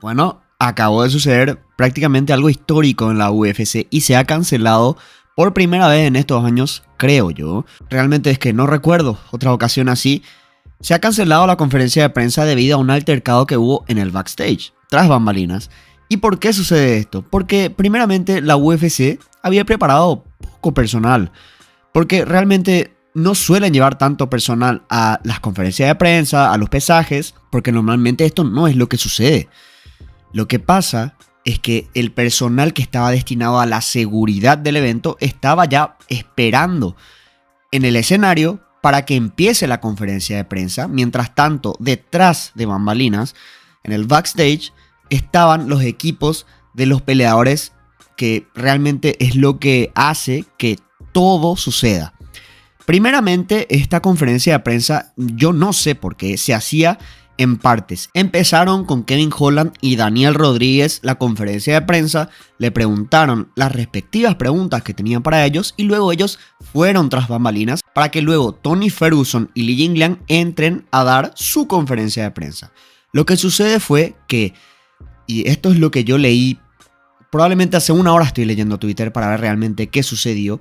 Bueno, acabó de suceder prácticamente algo histórico en la UFC y se ha cancelado por primera vez en estos años, creo yo. Realmente es que no recuerdo otra ocasión así. Se ha cancelado la conferencia de prensa debido a un altercado que hubo en el backstage, tras bambalinas. ¿Y por qué sucede esto? Porque primeramente la UFC había preparado poco personal. Porque realmente no suelen llevar tanto personal a las conferencias de prensa, a los pesajes, porque normalmente esto no es lo que sucede. Lo que pasa es que el personal que estaba destinado a la seguridad del evento estaba ya esperando en el escenario para que empiece la conferencia de prensa. Mientras tanto, detrás de bambalinas, en el backstage, estaban los equipos de los peleadores, que realmente es lo que hace que todo suceda. Primeramente, esta conferencia de prensa, yo no sé por qué, se hacía en partes. Empezaron con Kevin Holland y Daniel Rodríguez la conferencia de prensa, le preguntaron las respectivas preguntas que tenían para ellos y luego ellos fueron tras bambalinas para que luego Tony Ferguson y Li Jingliang entren a dar su conferencia de prensa. Lo que sucede fue que, y esto es lo que yo leí, probablemente hace una hora estoy leyendo Twitter para ver realmente qué sucedió,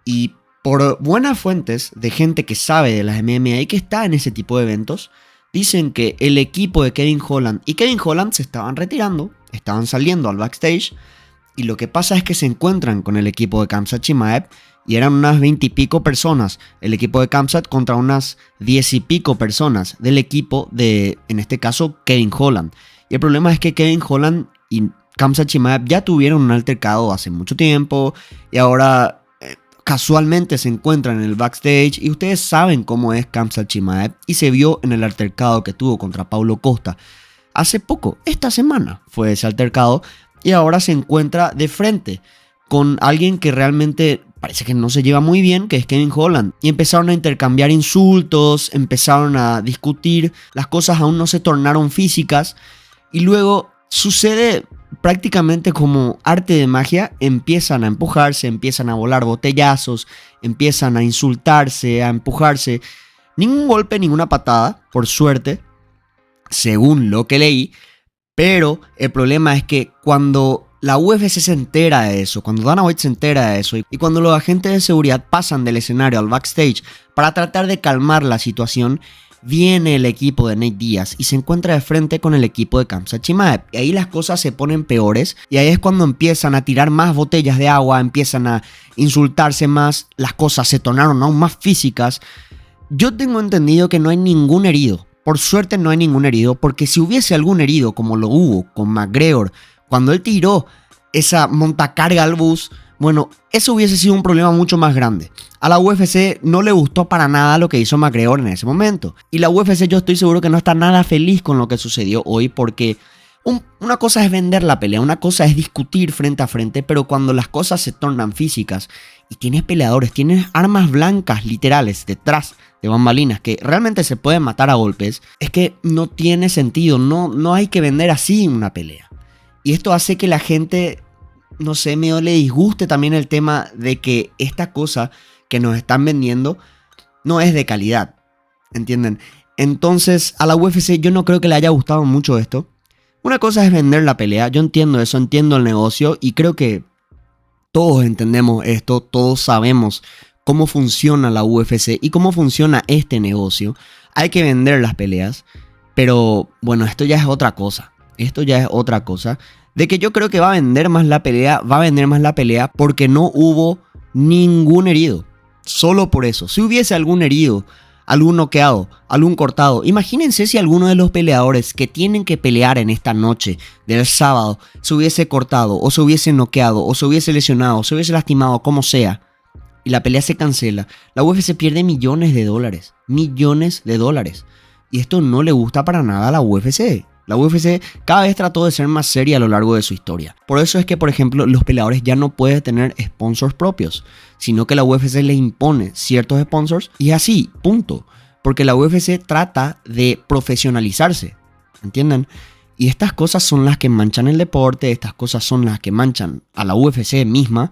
y por buenas fuentes de gente que sabe de las MMA y que está en ese tipo de eventos, dicen que el equipo de Kevin Holland y Kevin Holland se estaban retirando, estaban saliendo al backstage, y lo que pasa es que se encuentran con el equipo de Khamzat Chimaev y eran unas 20 y pico personas, el equipo de Khamzat contra unas 10 y pico personas del equipo de, en este caso, Kevin Holland. Y el problema es que Kevin Holland y Khamzat Chimaev ya tuvieron un altercado hace mucho tiempo y ahora casualmente se encuentran en el backstage, y ustedes saben cómo es Khamzat Chimaev y se vio en el altercado que tuvo contra Paulo Costa hace poco. Esta semana fue ese altercado y ahora se encuentra de frente con alguien que realmente parece que no se lleva muy bien, que es Kevin Holland, y empezaron a intercambiar insultos, empezaron a discutir, las cosas aún no se tornaron físicas y luego sucede prácticamente como arte de magia, empiezan a empujarse, empiezan a volar botellazos, empiezan a insultarse, a empujarse. Ningún golpe, ninguna patada, por suerte, según lo que leí, pero el problema es que cuando la UFC se entera de eso, cuando Dana White se entera de eso y cuando los agentes de seguridad pasan del escenario al backstage para tratar de calmar la situación, viene el equipo de Nate Diaz y se encuentra de frente con el equipo de Khamzat Chimaev. Y ahí las cosas se ponen peores y ahí es cuando empiezan a tirar más botellas de agua, empiezan a insultarse más, las cosas se tornaron aún más físicas. Yo tengo entendido que no hay ningún herido. Por suerte no hay ningún herido, porque si hubiese algún herido como lo hubo con McGregor cuando él tiró esa montacarga al bus, bueno, eso hubiese sido un problema mucho más grande. A la UFC no le gustó para nada lo que hizo McGregor en ese momento. Y la UFC, yo estoy seguro que no está nada feliz con lo que sucedió hoy, porque una cosa es vender la pelea, una cosa es discutir frente a frente, pero cuando las cosas se tornan físicas y tienes peleadores, tienes armas blancas literales detrás de bambalinas que realmente se pueden matar a golpes, es que no tiene sentido, no hay que vender así una pelea. Y esto hace que la gente, no sé, medio le disguste también el tema de que esta cosa que nos están vendiendo no es de calidad, ¿entienden? Entonces a la UFC yo no creo que le haya gustado mucho esto. Una cosa es vender la pelea, yo entiendo eso, entiendo el negocio y creo que todos entendemos esto, todos sabemos cómo funciona la UFC y cómo funciona este negocio. Hay que vender las peleas, pero bueno, esto ya es otra cosa. Esto ya es otra cosa. De que yo creo que va a vender más la pelea, porque no hubo ningún herido. Solo por eso. Si hubiese algún herido, algún noqueado, algún cortado, imagínense si alguno de los peleadores que tienen que pelear en esta noche del sábado se hubiese cortado, o se hubiese noqueado, o se hubiese lesionado, o se hubiese lastimado, como sea, y la pelea se cancela. La UFC pierde millones de dólares. Millones de dólares. Y esto no le gusta para nada a la UFC. La UFC cada vez trató de ser más seria a lo largo de su historia. Por eso es que, por ejemplo, los peleadores ya no pueden tener sponsors propios, sino que la UFC les impone ciertos sponsors y así, punto. Porque la UFC trata de profesionalizarse, ¿entienden? Y estas cosas son las que manchan el deporte, estas cosas son las que manchan a la UFC misma.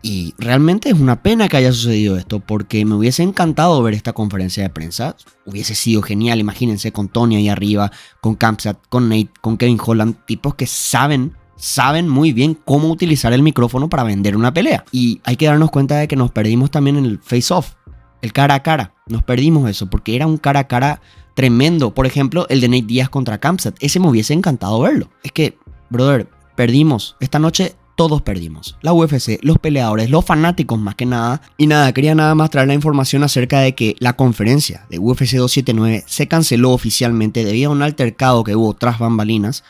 Y realmente es una pena que haya sucedido esto porque me hubiese encantado ver esta conferencia de prensa. Hubiese sido genial, imagínense con Tony ahí arriba, con Khamzat, con Nate, con Kevin Holland, tipos que saben muy bien cómo utilizar el micrófono para vender una pelea. Y hay que darnos cuenta de que nos perdimos también en el face-off, el cara a cara. Nos perdimos eso porque era un cara a cara tremendo. Por ejemplo, el de Nate Diaz contra Khamzat. Ese me hubiese encantado verlo. Es que, brother, perdimos. Esta noche todos perdimos. La UFC, los peleadores, los fanáticos más que nada. Y nada, quería nada más traer la información acerca de que la conferencia de UFC 279 se canceló oficialmente debido a un altercado que hubo tras bambalinas.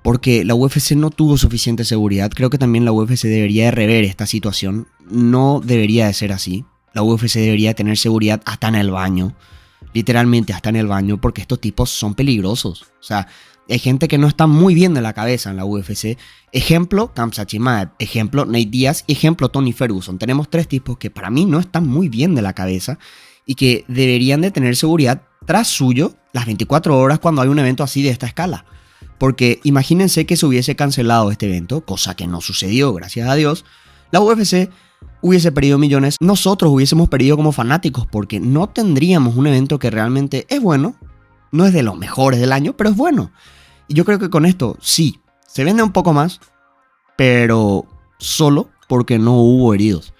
Porque la UFC no tuvo suficiente seguridad. Creo que también la UFC debería de rever esta situación. No debería de ser así. La UFC debería tener seguridad hasta en el baño. Literalmente hasta en el baño, porque estos tipos son peligrosos. O sea, hay gente que no está muy bien de la cabeza en la UFC. Ejemplo, Khamzat Chimaev. Ejemplo, Nate Diaz. Ejemplo, Tony Ferguson. Tenemos 3 tipos que para mí no están muy bien de la cabeza y que deberían de tener seguridad tras suyo las 24 horas cuando hay un evento así de esta escala. Porque imagínense que se hubiese cancelado este evento, cosa que no sucedió, gracias a Dios. La UFC hubiese perdido millones, nosotros hubiésemos perdido como fanáticos porque no tendríamos un evento que realmente es bueno. No es de los mejores del año, pero es bueno. Y yo creo que con esto sí, se vende un poco más, pero solo porque no hubo heridos.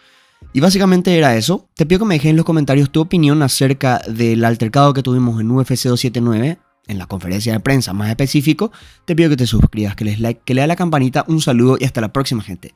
Y básicamente era eso. Te pido que me dejes en los comentarios tu opinión acerca del altercado que tuvimos en UFC 279, en la conferencia de prensa más específico. Te pido que te suscribas, que les like, que le da la campanita. Un saludo y hasta la próxima, gente.